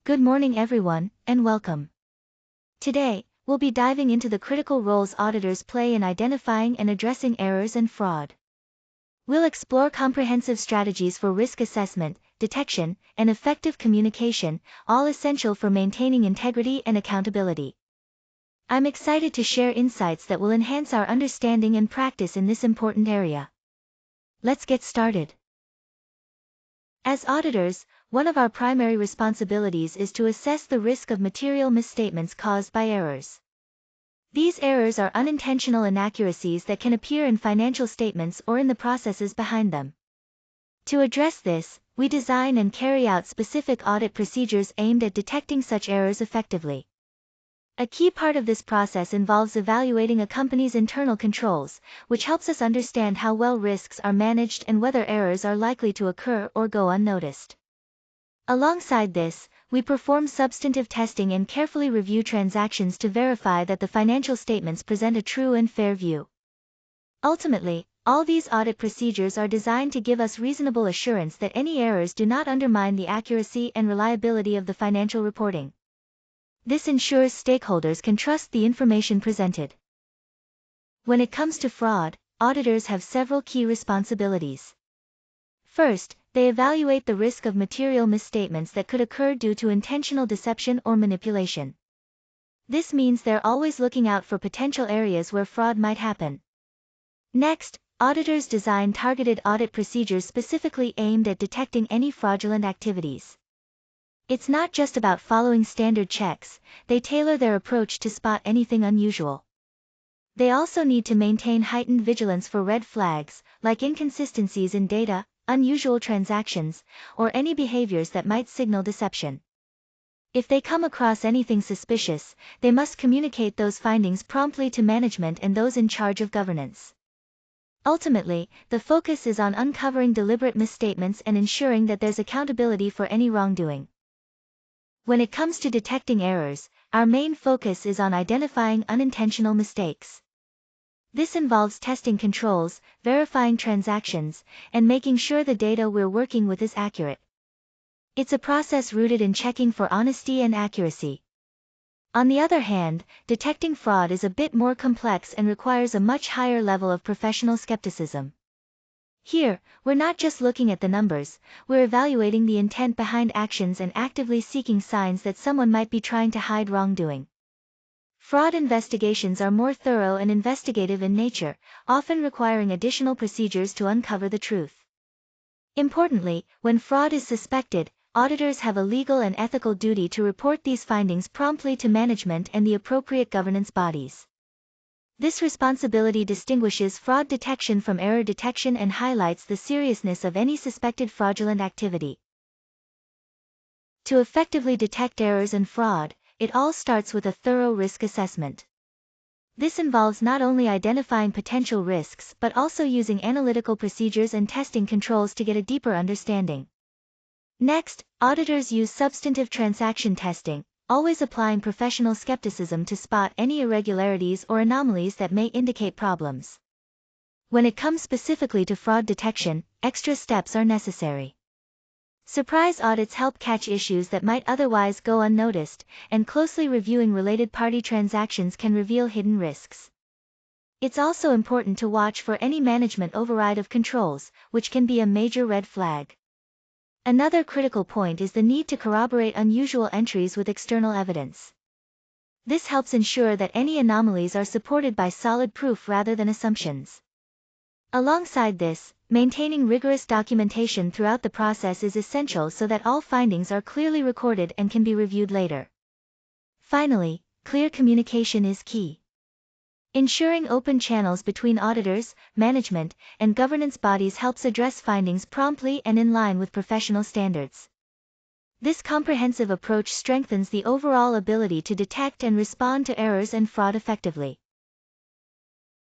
Good morning everyone, and welcome. Today, we'll be diving into the critical roles auditors play in identifying and addressing errors and fraud. We'll explore comprehensive strategies for risk assessment, detection, and effective communication, all essential for maintaining integrity and accountability. I'm excited to share insights that will enhance our understanding and practice in this important area. Let's get started. As auditors, one of our primary responsibilities is to assess the risk of material misstatements caused by errors. These errors are unintentional inaccuracies that can appear in financial statements or in the processes behind them. To address this, we design and carry out specific audit procedures aimed at detecting such errors effectively. A key part of this process involves evaluating a company's internal controls, which helps us understand how well risks are managed and whether errors are likely to occur or go unnoticed. Alongside this, we perform substantive testing and carefully review transactions to verify that the financial statements present a true and fair view. Ultimately, all these audit procedures are designed to give us reasonable assurance that any errors do not undermine the accuracy and reliability of the financial reporting. This ensures stakeholders can trust the information presented. When it comes to fraud, auditors have several key responsibilities. First, they evaluate the risk of material misstatements that could occur due to intentional deception or manipulation. This means they're always looking out for potential areas where fraud might happen. Next, auditors design targeted audit procedures specifically aimed at detecting any fraudulent activities. It's not just about following standard checks, they tailor their approach to spot anything unusual. They also need to maintain heightened vigilance for red flags, like inconsistencies in data, unusual transactions, or any behaviors that might signal deception. If they come across anything suspicious, they must communicate those findings promptly to management and those in charge of governance. Ultimately, the focus is on uncovering deliberate misstatements and ensuring that there's accountability for any wrongdoing. When it comes to detecting errors, our main focus is on identifying unintentional mistakes. This involves testing controls, verifying transactions, and making sure the data we're working with is accurate. It's a process rooted in checking for honesty and accuracy. On the other hand, detecting fraud is a bit more complex and requires a much higher level of professional skepticism. Here, we're not just looking at the numbers, we're evaluating the intent behind actions and actively seeking signs that someone might be trying to hide wrongdoing. Fraud investigations are more thorough and investigative in nature, often requiring additional procedures to uncover the truth. Importantly, when fraud is suspected, auditors have a legal and ethical duty to report these findings promptly to management and the appropriate governance bodies. This responsibility distinguishes fraud detection from error detection and highlights the seriousness of any suspected fraudulent activity. To effectively detect errors and fraud, it all starts with a thorough risk assessment. This involves not only identifying potential risks but also using analytical procedures and testing controls to get a deeper understanding. Next, auditors use substantive transaction testing, always applying professional skepticism to spot any irregularities or anomalies that may indicate problems. When it comes specifically to fraud detection, extra steps are necessary. Surprise audits help catch issues that might otherwise go unnoticed, and closely reviewing related party transactions can reveal hidden risks. It's also important to watch for any management override of controls, which can be a major red flag. Another critical point is the need to corroborate unusual entries with external evidence. This helps ensure that any anomalies are supported by solid proof rather than assumptions. Alongside this, maintaining rigorous documentation throughout the process is essential so that all findings are clearly recorded and can be reviewed later. Finally, clear communication is key. Ensuring open channels between auditors, management, and governance bodies helps address findings promptly and in line with professional standards. This comprehensive approach strengthens the overall ability to detect and respond to errors and fraud effectively.